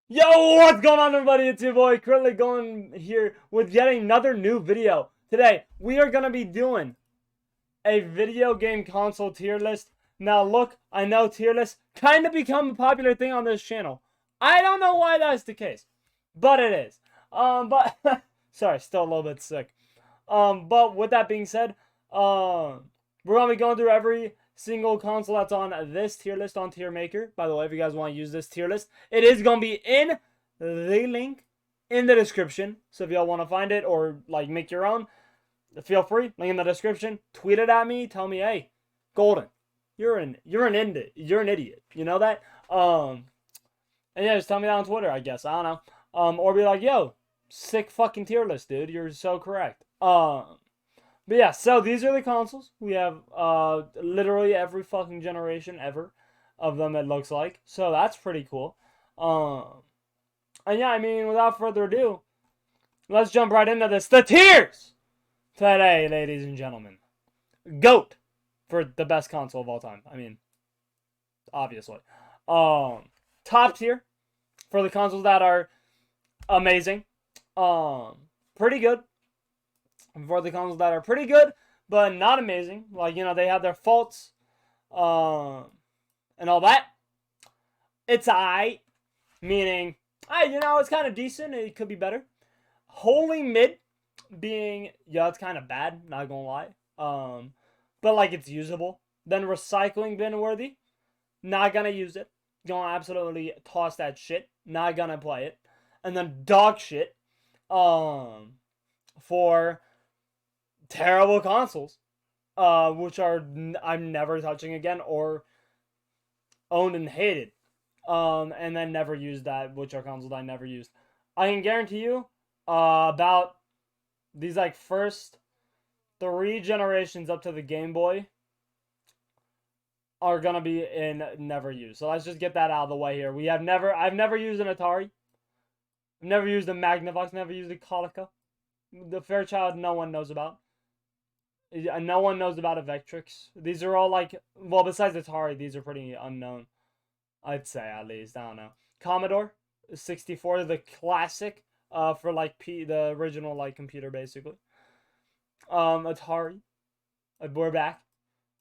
Yo, what's going on, everybody? It's your boy Acrylic going here with yet another new video. Today, we are going to be doing a video game console tier list. Now, look, I know tier lists kind of become a popular thing on this channel. I don't know why that's the case, but it is. But, sorry, still a little bit sick. But with that being said, we're going to be going through every single console that's on this tier list on Tier Maker. By the way, if you guys want to use this tier list, it is going to be in the link in the description. So if y'all want to find it or like make your own, feel free. Link in the description. Tweet it at me. Tell me, hey, Golden, you're an idiot. You know that? And yeah, just tell me that on Twitter. I guess I don't know. Or be like, yo, sick fucking tier list, dude. You're so correct. But yeah, so these are the consoles. We have literally every fucking generation ever of them, it looks like. So that's pretty cool. And yeah, I mean, without further ado, let's jump right into this. The tiers today, ladies and gentlemen. GOAT for the best console of all time. I mean, obviously. Top tier for the consoles that are amazing. Pretty good. For the consoles that are pretty good, but not amazing. Like, you know, they have their faults, and all that. It's aight, meaning, you know, it's kind of decent. It could be better. Wholly mid, being, yeah, it's kind of bad. Not gonna lie. But like it's usable. Then recycling bin worthy. Not gonna use it. Gonna absolutely toss that shit. Not gonna play it. And then dog shit. For terrible consoles, which are I'm never touching again or owned and hated, and then never used that, which are consoles I never used. I can guarantee you, about these like first 3 generations up to the Game Boy are gonna be in never used. So let's just get that out of the way here. I've never used an Atari. I've never used a Magnavox. Never used a Colica. The Fairchild, no one knows about. No one knows about a Vectrix. These are all like, well, besides Atari, these are pretty unknown. I'd say, at least. I don't know. Commodore 64, the classic, for like the original like computer, basically. Atari, we're back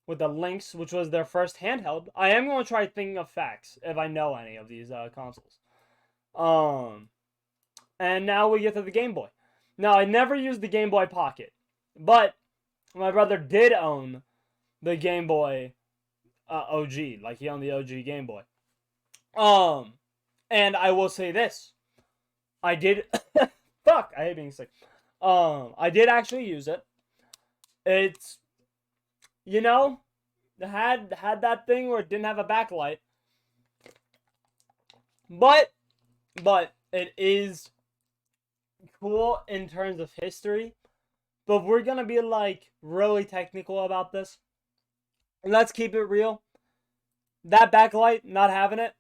with the Lynx, which was their first handheld. I am going to try thinking of facts if I know any of these consoles. And now we get to the Game Boy. Now, I never used the Game Boy Pocket, but my brother did own the Game Boy OG. Like, he owned the OG Game Boy. And I will say this. I did... Fuck, I hate being sick. I did actually use it. It's... You know, had that thing where it didn't have a backlight. But it is cool in terms of history. But we're gonna be like really technical about this. And let's keep it real. That backlight, not having it,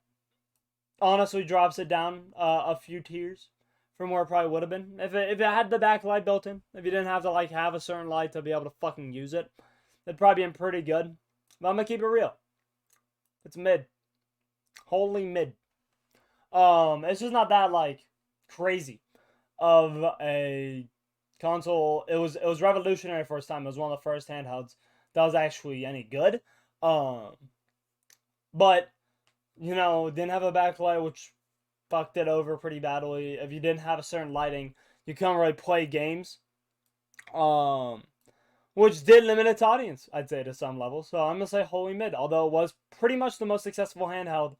honestly drops it down a few tiers from where it probably would have been. If it had the backlight built in, if you didn't have to like have a certain light to be able to fucking use it, it'd probably been pretty good. But I'm gonna keep it real. It's mid. Wholly mid. It's just not that like crazy of a console. It was revolutionary first time. It was one of the first handhelds that was actually any good. But you know, didn't have a backlight, which fucked it over pretty badly. If you didn't have a certain lighting, you couldn't really play games. Which did limit its audience, I'd say, to some level. So I'm gonna say wholly mid, although it was pretty much the most successful handheld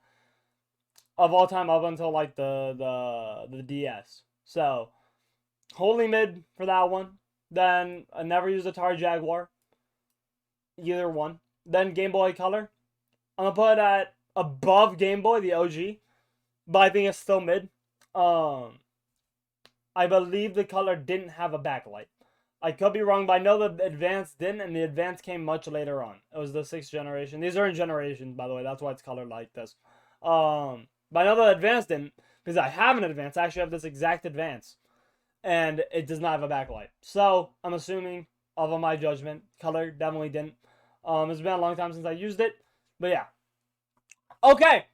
of all time up until like the DS. So wholly mid for that one. Then I never used Atari Jaguar. Either one. Then Game Boy Color. I'm gonna put it at above Game Boy, the OG. But I think it's still mid. I believe the Color didn't have a backlight. I could be wrong, but I know the Advance didn't, and the Advance came much later on. It was the 6th generation. These are in generations, by the way. That's why it's colored like this. But I know the Advance didn't, because I have an Advance. I actually have this exact Advance. And it does not have a backlight. So, I'm assuming, of my judgment, Color definitely didn't. It's been a long time since I used it. But yeah. Okay.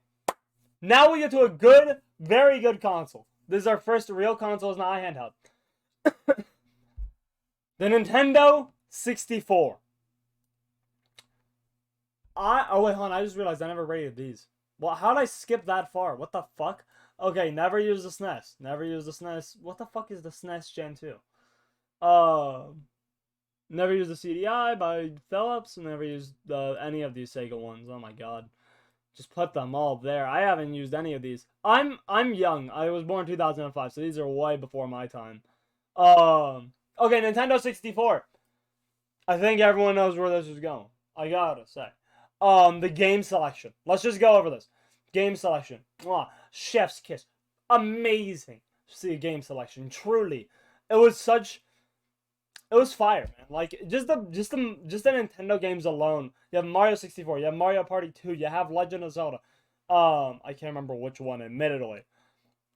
Now we get to a good, very good console. This is our first real console, it's not a handheld. The Nintendo 64. Oh wait, hold on, I just realized I never rated these. Well, how did I skip that far? What the fuck? Okay, never use the SNES. Never use the SNES. What the fuck is the SNES Gen 2? Never use the CDI by Philips. Never used any of these Sega ones. Oh my god. Just put them all there. I haven't used any of these. I'm young. I was born 2005, so these are way before my time. Okay, Nintendo 64. I think everyone knows where this is going. I gotta say. The game selection. Let's just go over this. Game selection. Mwah. Chef's kiss. Amazing. See, game selection. Truly. It was fire, man. Like just the Nintendo games alone. You have Mario 64, you have Mario Party 2, you have Legend of Zelda. I can't remember which one, admittedly.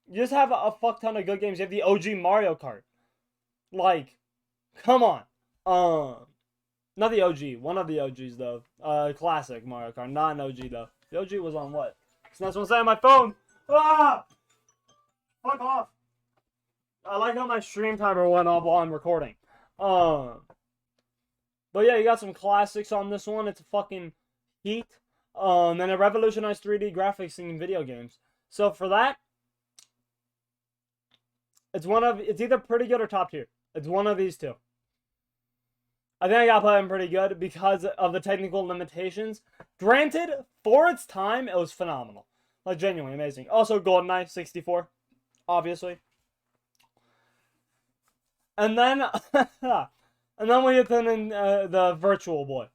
You just have a fuck ton of good games. You have the OG Mario Kart. Like, come on. Not the OG. One of the OGs, though. Classic Mario Kart. Not an OG, though. The OG was on what? So that's what I'm saying on my phone. Ah! Fuck off. I like how my stream timer went off while I'm recording. But yeah, you got some classics on this one. It's a fucking heat. And it revolutionized 3D graphics in video games. So for that, it's either pretty good or top tier. It's one of these two. I think I got put in pretty good because of the technical limitations. Granted, for its time, it was phenomenal. Like, genuinely amazing. Also, GoldenEye 64, obviously. And then, we get to the Virtual Boy.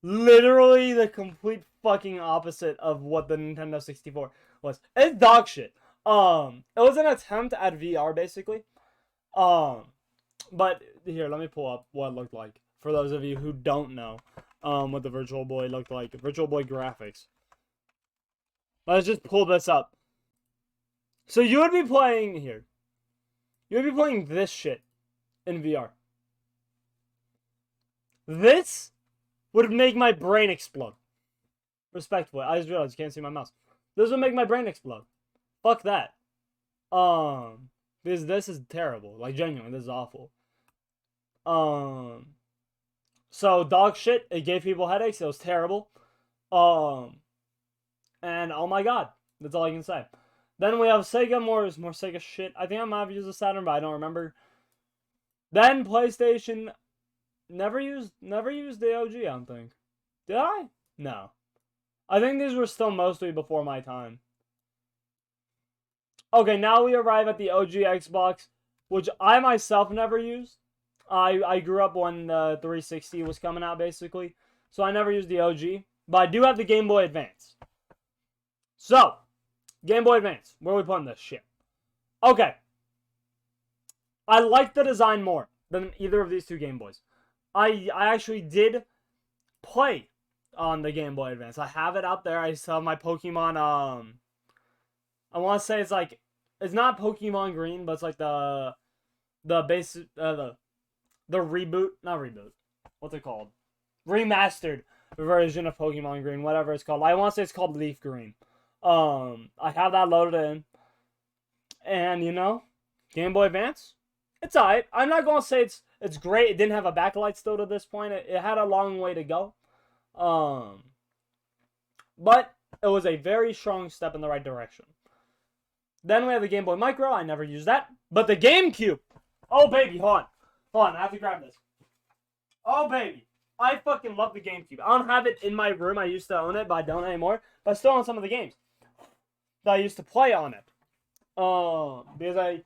Literally the complete fucking opposite of what the Nintendo 64 was. It's dog shit. It was an attempt at VR, basically. But here, let me pull up what it looked like. For those of you who don't know, what the Virtual Boy looked like. Virtual Boy graphics. Let's just pull this up. So you would be playing here. You would be playing this shit in VR. This would make my brain explode. Respectfully, I just realized you can't see my mouse. This would make my brain explode. Fuck that. Because this is terrible. Like, genuinely, this is awful. So, dog shit, it gave people headaches. It was terrible. And, oh my god. That's all I can say. Then we have Sega, more Sega shit. I think I might have used a Saturn, but I don't remember. Then, PlayStation, never used the OG, I don't think. Did I? No. I think these were still mostly before my time. Okay, now we arrive at the OG Xbox, which I myself never used. I grew up when the 360 was coming out, basically. So I never used the OG. But I do have the Game Boy Advance. So, Game Boy Advance. Where are we putting this shit? Okay. I like the design more than either of these two Game Boys. I actually did play on the Game Boy Advance. I have it out there. I still have my Pokemon, I want to say it's like, it's not Pokemon Green, but it's like the basic, the reboot, not reboot, what's it called? Remastered version of Pokemon Green, whatever it's called. I want to say it's called Leaf Green. I have that loaded in. And, you know, Game Boy Advance, it's alright. I'm not going to say it's great. It didn't have a backlight still to this point. It had a long way to go. But it was a very strong step in the right direction. Then we have the Game Boy Micro. I never used that. But the GameCube. Oh, baby. Hold on. I have to grab this. Oh, baby. I fucking love the GameCube. I don't have it in my room. I used to own it, but I don't anymore. But I still own some of the games that I used to play on it. Because I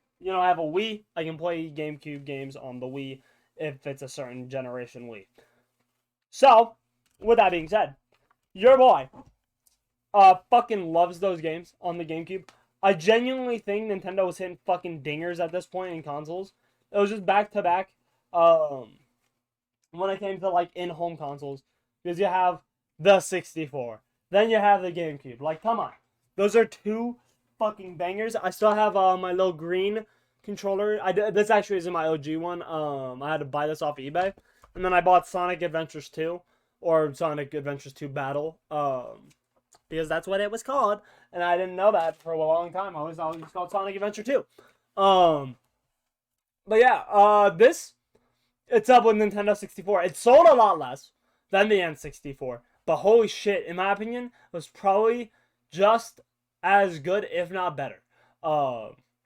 have a Wii. I can play GameCube games on the Wii if it's a certain generation Wii. So, with that being said, your boy fucking loves those games on the GameCube. I genuinely think Nintendo was hitting fucking dingers at this point in consoles. It was just back to back. When it came to like in-home consoles, because you have the 64, then you have the GameCube. Like, come on, those are two fucking bangers. I still have my little green controller. This actually isn't my OG one. I had to buy this off eBay, and then I bought Sonic Adventures 2 or Sonic Adventures 2 Battle. because that's what it was called, and I didn't know that for a long time. I always thought it was called Sonic Adventure 2. But yeah, it's up with Nintendo 64. It sold a lot less than the N64, but holy shit, in my opinion, it was probably just as good, if not better.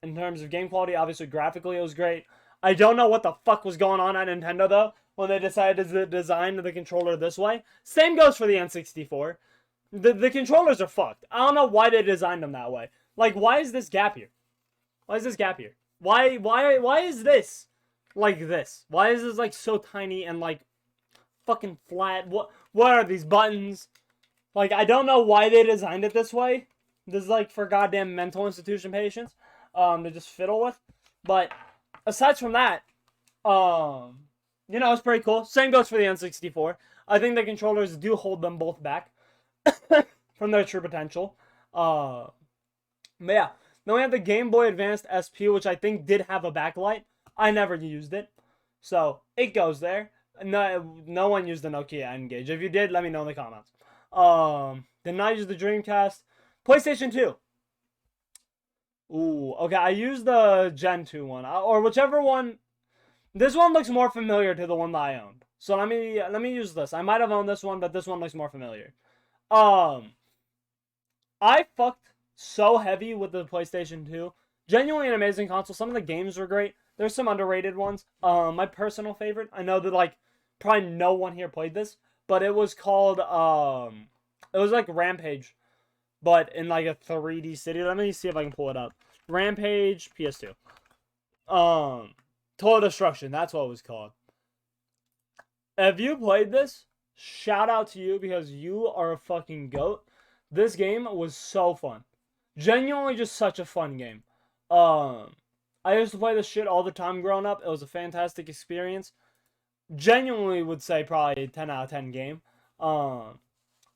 In terms of game quality, obviously graphically it was great. I don't know what the fuck was going on at Nintendo though when they decided to design the controller this way. Same goes for the N64. The controllers are fucked. I don't know why they designed them that way. Like, why is this gap here? Why is this gap here? Why is this like this? Why is this like so tiny and like fucking flat? What are these buttons? Like, I don't know why they designed it this way. This is like for goddamn mental institution patients to just fiddle with. But aside from that, it's pretty cool. Same goes for the N64. I think the controllers do hold them both back from their true potential. But yeah. Then we have the Game Boy Advanced SP, which I think did have a backlight. I never used it. So, it goes there. No one used the Nokia N-Gage. If you did, let me know in the comments. Did not use the Dreamcast. PlayStation 2. Ooh, okay, I used the Gen 2 one. Or whichever one. This one looks more familiar to the one that I owned. So let me use this. I might have owned this one, but this one looks more familiar. I fucked so heavy with the PlayStation 2. Genuinely an amazing console. Some of the games were great. There's some underrated ones. My personal favorite, I know that like probably no one here played this, but it was called it was like Rampage, but in like a 3D city. Let me see if I can pull it up. Rampage PS2. Total Destruction, that's what it was called. If you played this, shout out to you because you are a fucking goat. This game was so fun. Genuinely just such a fun game. I used to play this shit all the time growing up. It was a fantastic experience. Genuinely would say probably 10 out of 10 game. And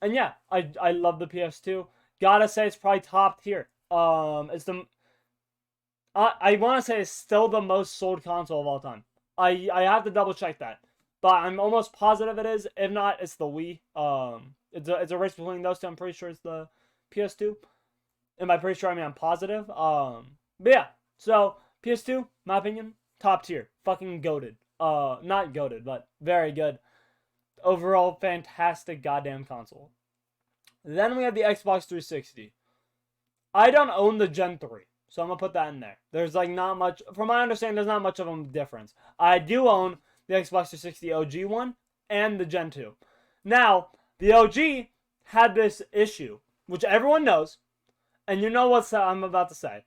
yeah, I love the PS2. Gotta say it's probably top tier. It's the I want to say it's still the most sold console of all time. I have to double check that, but I'm almost positive it is. If not, it's the Wii. It's a race between those two. I'm pretty sure it's the PS2. And by pretty sure, I mean I'm positive. But yeah. So PS2, my opinion, top tier, fucking goated. Not goated, but very good. Overall, fantastic goddamn console. Then we have the Xbox 360. I don't own the Gen 3, so I'm gonna put that in there. There's like not much, from my understanding, there's not much of a difference. I do own the Xbox 360 OG one and the Gen 2. Now, the OG had this issue, which everyone knows, and you know what I'm about to say.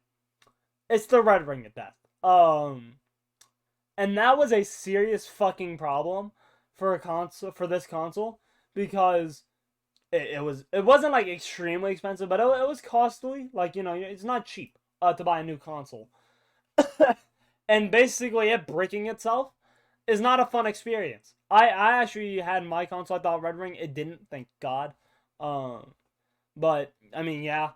It's the red ring of death. And that was a serious fucking problem for a console, for this console, because it wasn't like extremely expensive, but it was costly. Like, it's not cheap to buy a new console. And basically it breaking itself is not a fun experience. I actually had my console, I thought red ring, it didn't, thank God. But I mean, yeah,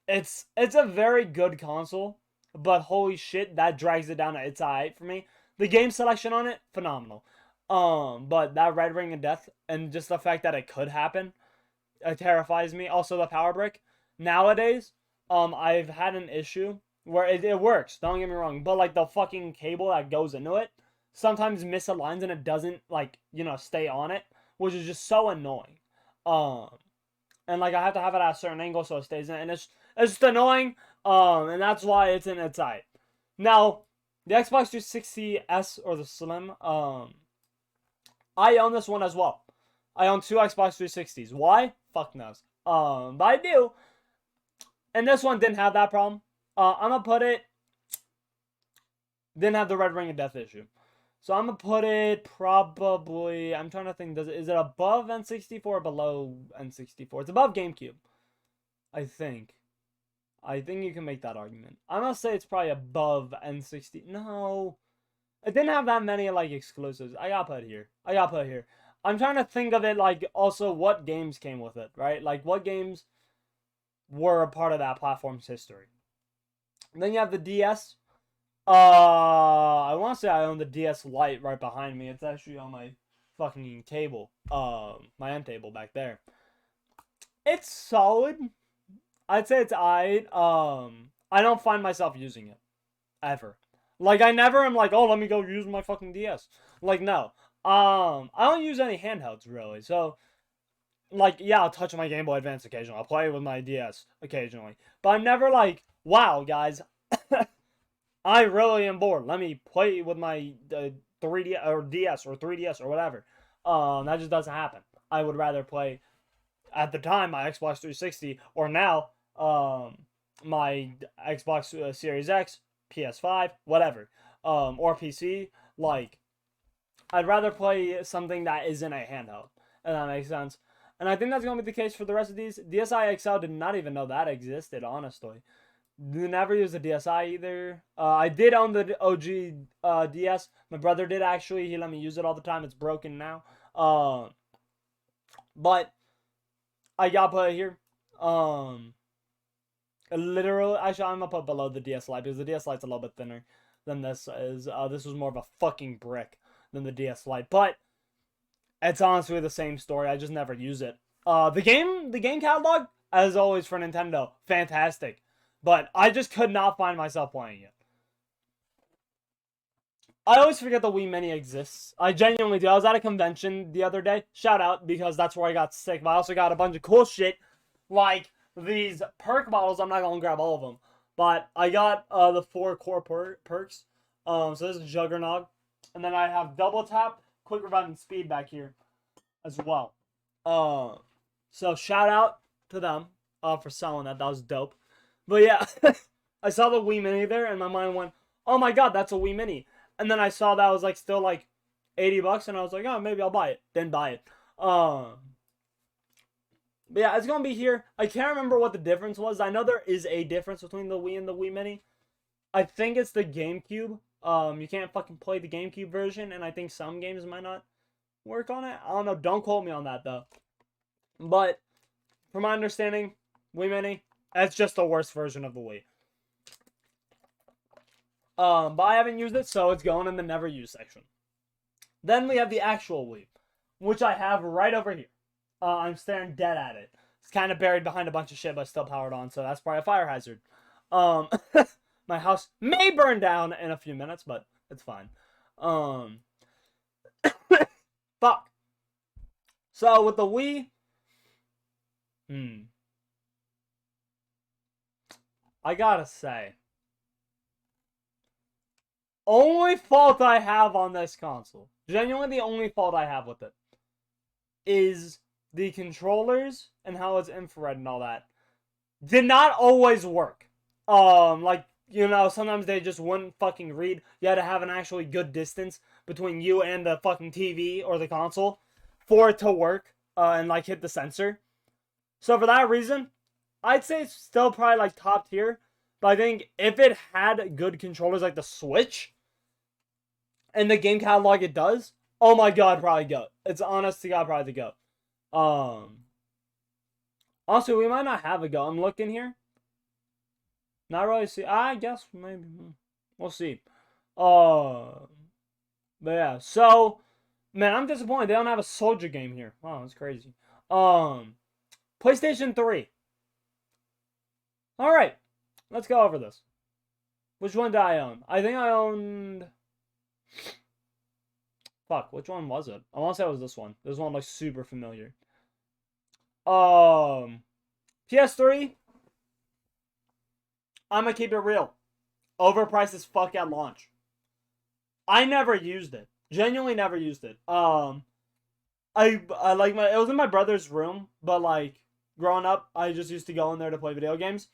it's a very good console, but holy shit, that drags it down to it's alright for me. The game selection on it, phenomenal. But that red ring of death and just the fact that it could happen, it terrifies me. Also the power brick. Nowadays, I've had an issue where it works, don't get me wrong, but like the fucking cable that goes into it sometimes misaligns and it doesn't like, stay on it, which is just so annoying. And like I have to have it at a certain angle so it stays in it, and it's just annoying. And that's why it's in its eye. Now, the Xbox 360 S or the Slim, I own this one as well. I own two Xbox 360s. Why? Fuck knows. But I do. And this one didn't have that problem. I'm gonna put it, didn't have the red ring of death issue. So I'm gonna put it probably, I'm trying to think, is it above N64 or below N64? It's above GameCube, I think. I think you can make that argument. I'm gonna say it's probably above N60. No, it didn't have that many like exclusives. I gotta put it here. I'm trying to think of it like also what games came with it, right? Like what games were a part of that platform's history. And then you have the DS. I want to say I own the DS Lite right behind me. It's actually on my fucking table. My end table back there. It's solid. I'd say it's alright. I don't find myself using it ever. Like I never am like, oh, let me go use my fucking DS. Like no. I don't use any handhelds really. So like yeah, I'll touch my Game Boy Advance occasionally. I'll play with my DS occasionally. But I'm never like, wow, guys, I really am bored. Let me play with my 3D or DS or 3DS or whatever. That just doesn't happen. I would rather play at the time my Xbox 360 or now my Xbox Series X, PS5, whatever, or PC. Like I'd rather play something that isn't a handheld, and that makes sense. And I think that's gonna be the case for the rest of these. DSi XL did not even know that existed, honestly. Never used a DSi either. I did own the OG DS. My brother did actually. He let me use it all the time. It's broken now. But I got put here. Literally, actually, I'm gonna put below the DS Lite because the DS Lite's a little bit thinner than this is. This was more of a fucking brick than the DS Lite, but it's honestly the same story. I just never use it. The game catalog, as always for Nintendo, fantastic, but I just could not find myself playing it. I always forget the Wii Mini exists. I genuinely do. I was at a convention the other day. Shout out, because that's where I got sick. But I also got a bunch of cool shit, like these perk bottles. I'm not going to grab all of them. But I got the 4 core perks. So this is Juggernog. And then I have Double Tap, Quick Revive, and Speed back here as well. So shout out to them for selling that. That was dope. But yeah, I saw the Wii Mini there, and my mind went, oh my god, that's a Wii Mini. And then I saw that was like still like $80, and I was like, oh, maybe I'll buy it. Didn't buy it. But yeah, it's gonna be here. I can't remember what the difference was. I know there is a difference between the Wii and the Wii Mini. I think it's the GameCube. You can't fucking play the GameCube version, and I think some games might not work on it. I don't know. Don't quote me on that though. But from my understanding, Wii Mini, that's just the worst version of the Wii. But I haven't used it, so it's going in the never used section. Then we have the actual Wii, which I have right over here. I'm staring dead at it. It's kind of buried behind a bunch of shit, but still powered on, so that's probably a fire hazard. My house may burn down in a few minutes, but it's fine. Fuck. So with the Wii, I gotta say, only fault I have on this console, genuinely the only fault I have with it, is the controllers and how it's infrared and all that did not always work. Like, you know, sometimes they just wouldn't fucking read. You had to have an actually good distance between you and the fucking TV or the console for it to work and like hit the sensor. So for that reason, I'd say it's still probably like top tier. But I think if it had good controllers like the Switch and the game catalog it does, oh my god, probably go. It's honest to god probably the go. Also, we might not have a go. I'm looking here. Not really see. I guess maybe. We'll see. But yeah. So, man, I'm disappointed. They don't have a Soldier game here. Wow, that's crazy. PlayStation 3. Alright. Let's go over this. Which one did I own? I think I owned... Fuck, which one was it? I want to say it was this one. This one looks super familiar. PS3. I'm gonna keep it real. Overpriced as fuck at launch. I never used it. Genuinely never used it. I like it was in my brother's room, but like growing up, I just used to go in there to play video games.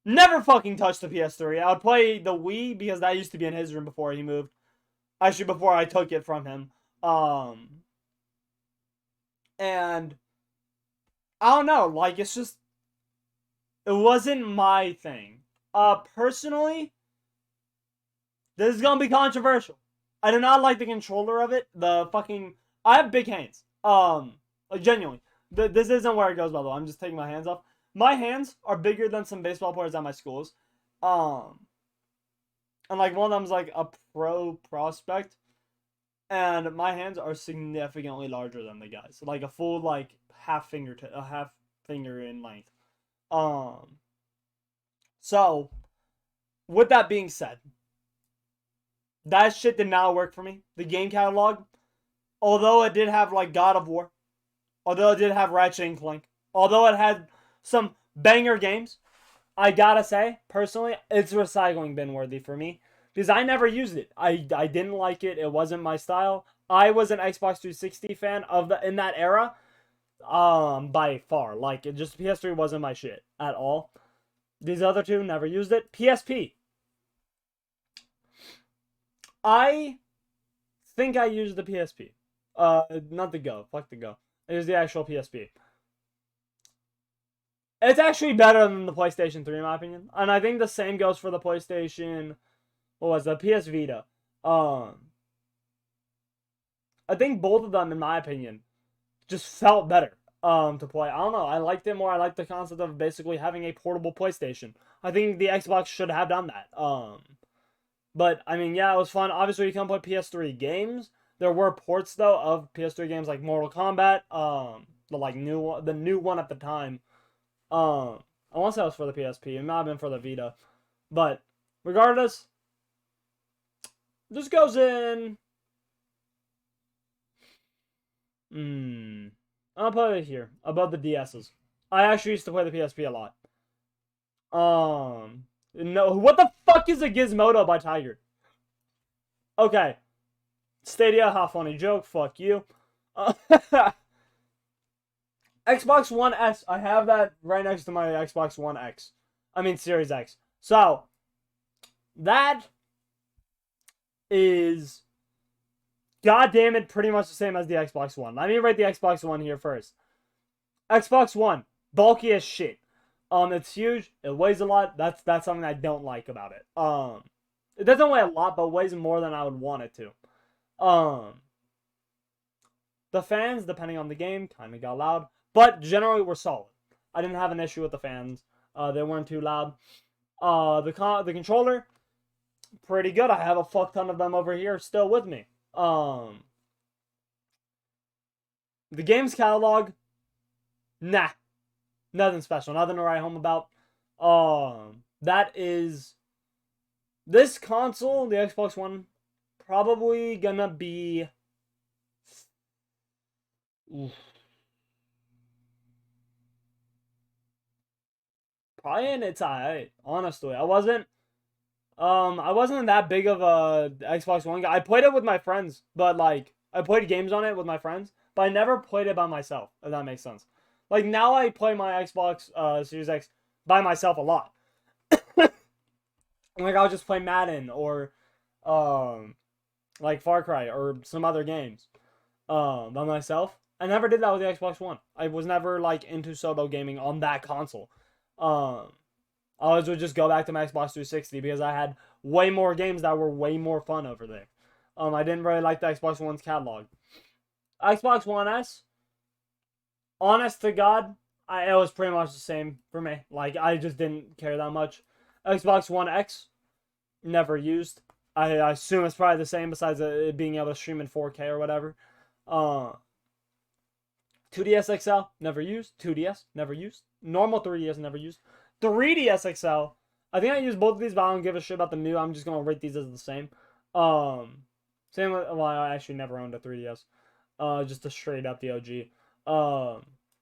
Never fucking touched the PS3. I would play the Wii because that used to be in his room before he moved. Actually, before I took it from him. And I don't know, like it's just it wasn't my thing. Personally, this is gonna be controversial. I do not like the controller of it. I have big hands. Like genuinely. This isn't where it goes, by the way. I'm just taking my hands off. My hands are bigger than some baseball players at my schools. And like one of them's like a pro prospect. And my hands are significantly larger than the guys. Like a full like half fingertip, a half finger in length. So with that being said, that shit did not work for me. The game catalog, although it did have like God of War, although it did have Ratchet and Clank, although it had some banger games, I gotta say, personally, it's recycling bin worthy for me. Because I never used it. I didn't like it. It wasn't my style. I was an Xbox 360 fan in that era. By far. Like, it just PS3 wasn't my shit at all. These other two, never used it. PSP. I think I used the PSP. Not the Go. Fuck the Go. It is the actual PSP. It's actually better than the PlayStation 3 in my opinion. And I think the same goes for the PlayStation... What was the PS Vita? I think both of them, in my opinion, just felt better to play. I don't know. I liked it more. I liked the concept of basically having a portable PlayStation. I think the Xbox should have done that. But, I mean, yeah, it was fun. Obviously, you can play PS3 games. There were ports, though, of PS3 games like Mortal Kombat. The new one at the time. I want to say it was for the PSP. It might have been for the Vita. But, regardless... This goes in... I'll put it here. Above the DSs. I actually used to play the PSP a lot. No, what the fuck is a Gizmodo by Tiger? Okay. Stadia, how funny joke. Fuck you. Xbox One S. I have that right next to my Xbox One X. I mean, Series X. So, that... is, god damn it, pretty much the same as the Xbox One. Let me rate the Xbox One here first. Xbox One, bulky as shit. It's huge. It weighs a lot. That's something I don't like about it. It doesn't weigh a lot, but weighs more than I would want it to. The fans, depending on the game, kind of got loud, but generally were solid. I didn't have an issue with the fans. They weren't too loud. The controller, pretty good. I have a fuck ton of them over here still with me. The games catalog, nah. Nothing special. Nothing to write home about. That is... This console, the Xbox One, probably gonna be... Oof. Probably in its eye, honestly. I wasn't that big of a Xbox One guy. I played it with my friends, but like I played games on it with my friends, but I never played it by myself, if that makes sense. Like now I play my Xbox Series X by myself a lot. Like I'll just play Madden or like Far Cry or some other games by myself. I never did that with the Xbox One. I was never like into solo gaming on that console. I always would just go back to my Xbox 360 because I had way more games that were way more fun over there. I didn't really like the Xbox One's catalog. Xbox One S, honest to God, it was pretty much the same for me. Like, I just didn't care that much. Xbox One X, never used. I assume it's probably the same besides it being able to stream in 4K or whatever. 2DS XL, never used. 2DS, never used. Normal 3DS, never used. 3DS XL, I think I used both of these, but I don't give a shit about the new. I'm just going to rate these as the same. Same with, well, I actually never owned a 3DS. Just to straight up the OG.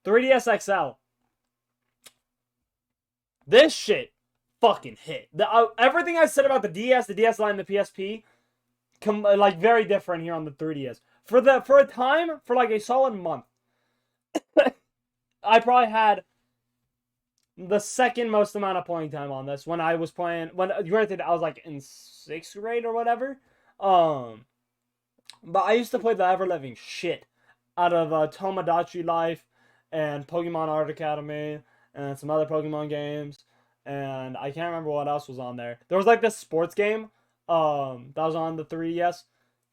3DS XL. This shit fucking hit. Everything I said about the DS, the DS Lite, and the PSP, like very different here on the 3DS. For a time, for like a solid month, I probably had the second most amount of playing time on this when I was playing. Granted, I was like in 6th grade or whatever. But I used to play the ever-living shit out of Tomodachi Life and Pokemon Art Academy and some other Pokemon games. And I can't remember what else was on there. There was like this sports game that was on the 3DS.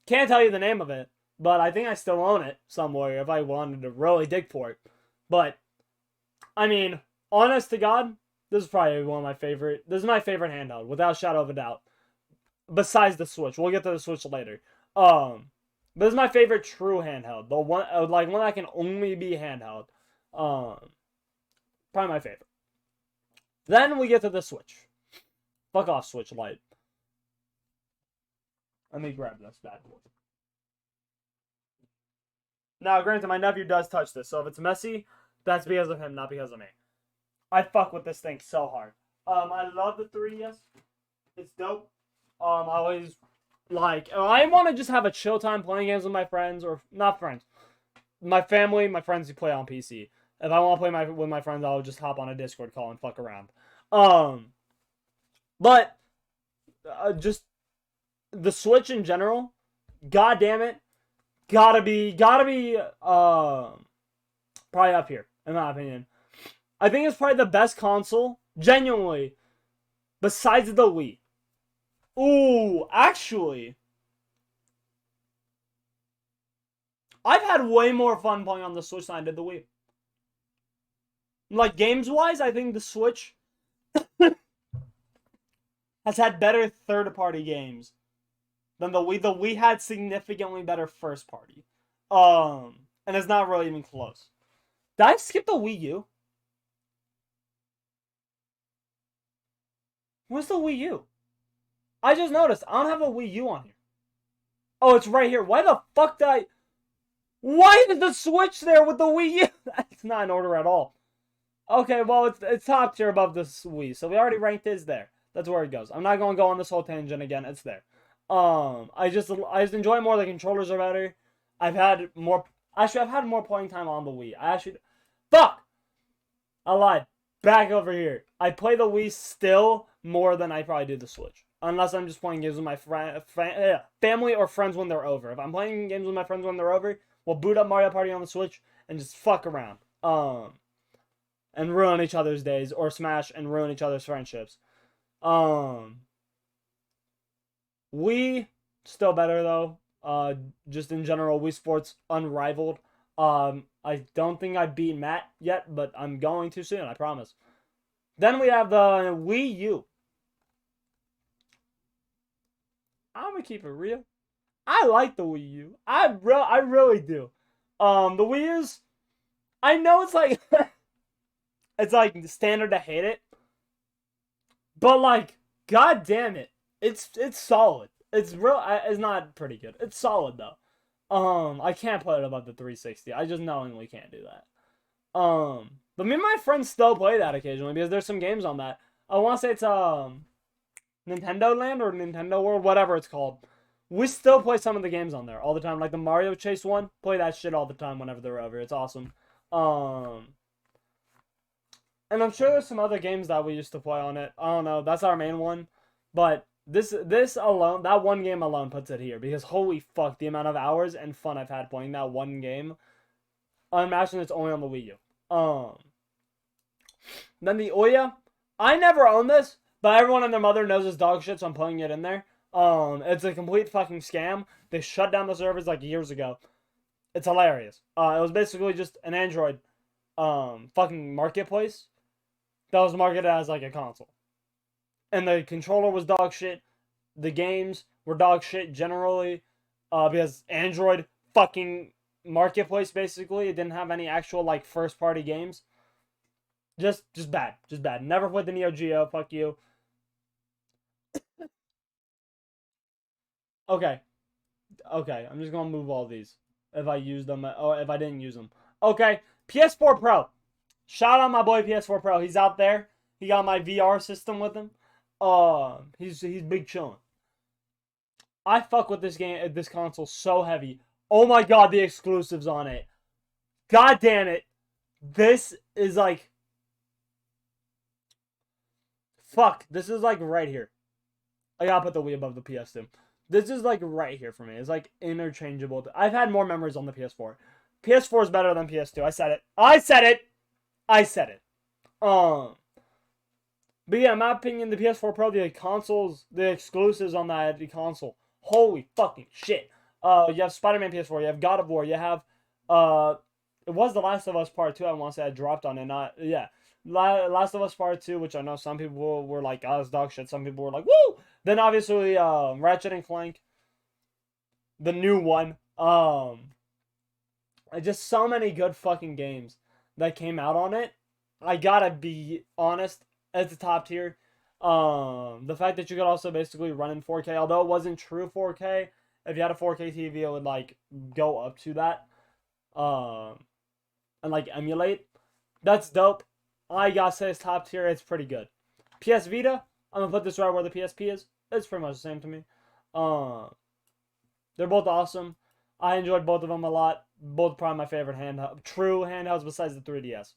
Can't tell you the name of it, but I think I still own it somewhere if I wanted to really dig for it. But, I mean, honest to God, this is probably one of my favorite. This is my favorite handheld, without a shadow of a doubt. Besides the Switch. We'll get to the Switch later. But this is my favorite true handheld. The one, like one that can only be handheld. Probably my favorite. Then we get to the Switch. Fuck off, Switch Lite. Let me grab this bad boy. Now, granted, my nephew does touch this, so if it's messy, that's because of him, not because of me. I fuck with this thing so hard. I love the 3DS. It's dope. I always like. I want to just have a chill time playing games with my friends, or not friends. My family, my friends who play on PC. If I want to play with my friends, I'll just hop on a Discord call and fuck around. But just the Switch in general, god damn it, gotta be probably up here in my opinion. I think it's probably the best console, genuinely, besides the Wii. Ooh, actually, I've had way more fun playing on the Switch than I did the Wii. Like, games-wise, I think the Switch has had better third-party games than the Wii. The Wii had significantly better first-party. And it's not really even close. Did I skip the Wii U? Where's the Wii U? I just noticed. I don't have a Wii U on here. Oh, it's right here. Why the fuck did I... Why is the Switch there with the Wii U? That's not in order at all. Okay, well, it's top tier above the Wii, so we already ranked his there. That's where it goes. I'm not going to go on this whole tangent again. It's there. I just enjoy more. The controllers are better. I've had more playing time on the Wii. Fuck! I lied. Back over here. I play the Wii still more than I probably do the Switch. Unless I'm just playing games with my family or friends when they're over. If I'm playing games with my friends when they're over, we'll boot up Mario Party on the Switch and just fuck around. And ruin each other's days, or smash and ruin each other's friendships. Wii, still better though. Just in general, Wii Sports unrivaled. I don't think I beat Matt yet, but I'm going to soon, I promise. Then we have the Wii U. I'm gonna keep it real. I like the Wii U. I really do. The Wii U's, I know it's like it's like standard to hate it, but like, god damn it, it's solid. It's not pretty good. It's solid though. I can't play it above the 360. I just knowingly can't do that. But me and my friends still play that occasionally because there's some games on that. I want to say it's Nintendo Land or Nintendo World, whatever it's called. We still play some of the games on there all the time, like the Mario Chase one. Play that shit all the time whenever they're over. It's awesome. And I'm sure there's some other games that we used to play on it. I don't know. That's our main one. But this alone, that one game alone puts it here. Because holy fuck, the amount of hours and fun I've had playing that one game. Imagine it's only on the Wii U. Then the Ouya. I never owned this, but everyone and their mother knows it's dog shit, so I'm putting it in there. It's a complete fucking scam. They shut down the servers like years ago. It's hilarious. It was basically just an Android fucking marketplace that was marketed as like a console. And the controller was dog shit. The games were dog shit generally. Because Android fucking marketplace basically. It didn't have any actual like first party games. Just bad. Just bad. Never played the Neo Geo. Fuck you. Okay. Okay. I'm just gonna move all these. If I use them or if I didn't use them. Okay. PS4 Pro. Shout out my boy PS4 Pro. He's out there. He got my VR system with him. He's big chillin'. I fuck with this console so heavy. Oh my god, the exclusives on it. God damn it. This is like... Fuck, this is like right here. I gotta put the Wii above the PS2. This is like right here for me. It's like interchangeable. I've had more memories on the PS4. PS4 is better than PS2. I said it. I said it! I said it. But yeah, in my opinion, the PS4 Pro, the consoles, the exclusives on that console, holy fucking shit. You have Spider-Man PS4, you have God of War, you have, it was The Last of Us Part 2, I want to say I dropped on it, Last of Us Part 2, which I know some people were like, oh, it's dog shit, some people were like, woo! Then obviously, Ratchet and Clank, the new one, just so many good fucking games that came out on it. I gotta be honest, it's a top tier. The fact that you could also basically run in 4K, although it wasn't true 4K, if you had a 4K TV, it would like go up to that. Um, and like emulate. That's dope. I gotta say it's top tier. It's pretty good. PS Vita, I'm gonna put this right where the PSP is. It's pretty much the same to me. Um, they're both awesome. I enjoyed both of them a lot. Both probably my favorite handheld, true handhelds besides the 3DS.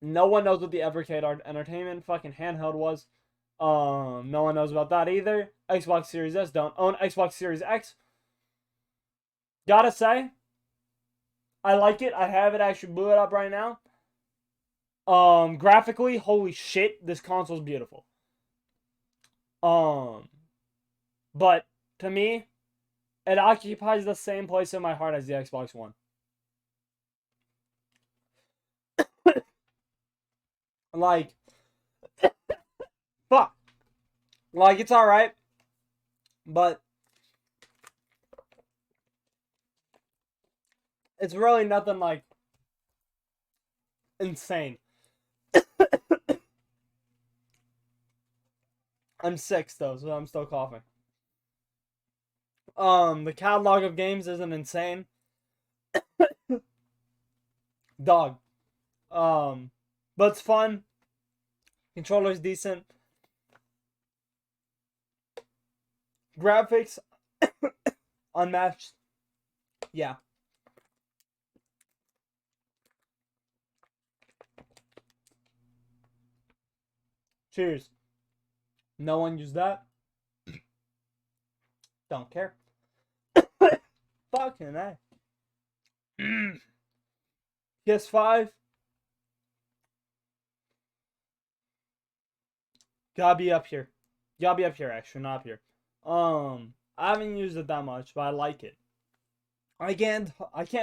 No one knows what the Evercade Entertainment fucking handheld was. No one knows about that either. Xbox Series S, don't own Xbox Series X. Gotta say, I like it. I have it. I actually blew it up right now. Graphically, holy shit, this console's beautiful. But to me, it occupies the same place in my heart as the Xbox One. Like, fuck. Like, it's alright, but it's really nothing like insane. I'm sick still, so I'm still coughing. The catalog of games isn't insane. Dog. But it's fun. Controller's decent. Graphics unmatched. Yeah. Cheers. No one used that. Don't care. Fucking A. PS5. Gotta be up here. Gotta be up here, actually, not up here. I haven't used it that much, but I like it. I can't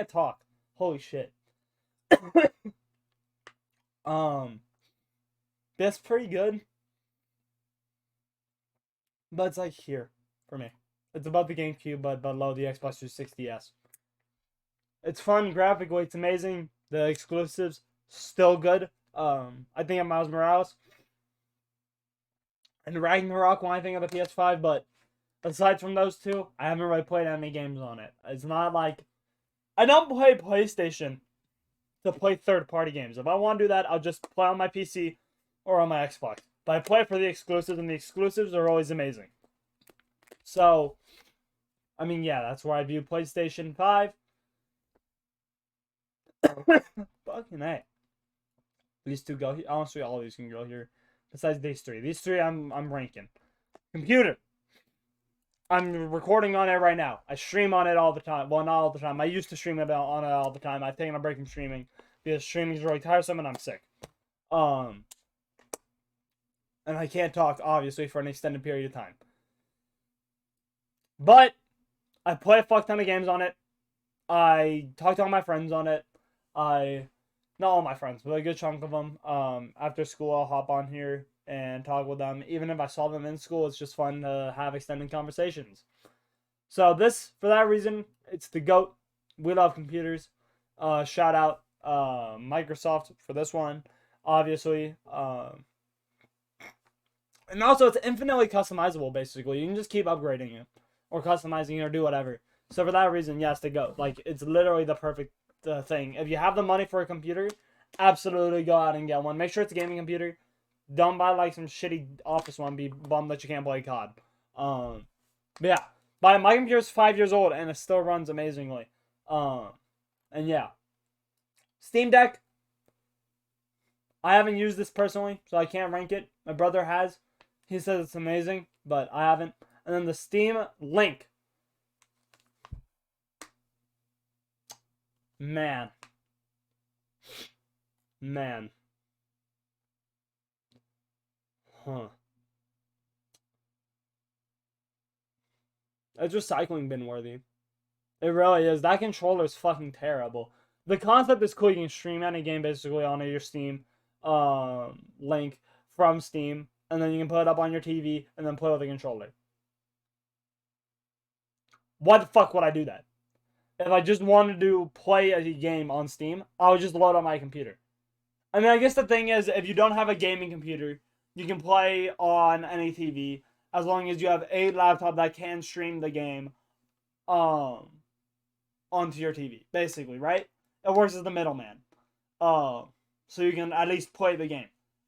talk. Holy shit. That's pretty good. But it's like here for me. It's above the GameCube, but below the Xbox 360S. It's fun graphically. It's amazing. The exclusives still good. I think of Miles Morales and Ragnarok when I think of the PS5, but aside from those two, I haven't really played any games on it. It's not like I don't play PlayStation to play third-party games. If I want to do that, I'll just play on my PC or on my Xbox. But I play for the exclusives, and the exclusives are always amazing. So, I mean, yeah, that's where I view PlayStation 5. Fucking A. These two go here. Honestly, all of these can go here. Besides these three. These three I'm ranking. Computer. I'm recording on it right now. I stream on it all the time. Well, not all the time. I used to stream on it all the time. I've taken a break from streaming because streaming is really tiresome and I'm sick. And I can't talk, obviously, for an extended period of time. But I play a fuck ton of games on it. I talk to all my friends on it. Not all my friends, but a good chunk of them. After school, I'll hop on here and talk with them. Even if I saw them in school, it's just fun to have extended conversations. So for that reason, it's the GOAT. We love computers. Shout out Microsoft for this one, obviously. And also, it's infinitely customizable, basically. You can just keep upgrading it or customizing it or do whatever. So for that reason, yes, the GOAT. Like, it's literally the perfect thing. If you have the money for a computer, absolutely go out and get one. Make sure it's a gaming computer. Don't buy like some shitty office one. Be bummed that you can't play COD. But yeah, my computer's 5 years old and it still runs amazingly. And yeah, Steam Deck. I haven't used this personally, so I can't rank it. My brother has. He says it's amazing, but I haven't. And then the Steam Link. Man. Huh. It's recycling bin worthy. It really is. That controller is fucking terrible. The concept is cool. You can stream any game basically on your Steam link from Steam, and then you can put it up on your TV and then play with the controller. Why the fuck would I do that? If I just wanted to play a game on Steam, I would just load on my computer. I mean, I guess the thing is, if you don't have a gaming computer, you can play on any TV as long as you have a laptop that can stream the game onto your TV, basically, right? It works as the middleman. So you can at least play the game.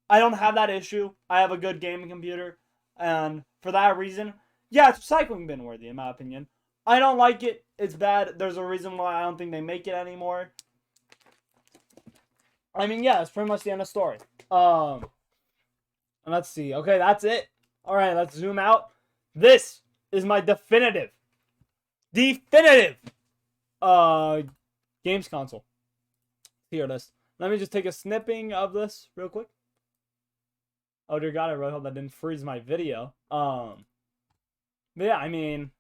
I don't have that issue. I have a good gaming computer, and for that reason, yeah, it's recycling bin worthy in my opinion. I don't like it. It's bad. There's a reason why I don't think they make it anymore. I mean, yeah, it's pretty much the end of the story. Let's see. Okay, that's it. All right, let's zoom out. This is my definitive games console tier list. Let me just take a snipping of this real quick. Oh dear God, I really hope that didn't freeze my video. But yeah, I mean,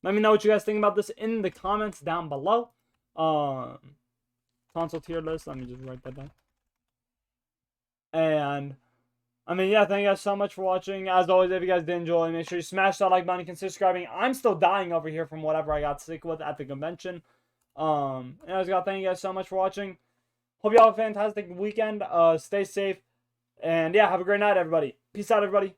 let me know what you guys think about this in the comments down below. Console tier list. Let me just write that down. And I mean, yeah, thank you guys so much for watching. As always, if you guys did enjoy, make sure you smash that like button, consider subscribing. I'm still dying over here from whatever I got sick with at the convention. And I just gotta thank you guys so much for watching. Hope you all have a fantastic weekend. Stay safe. And yeah, have a great night, everybody. Peace out, everybody.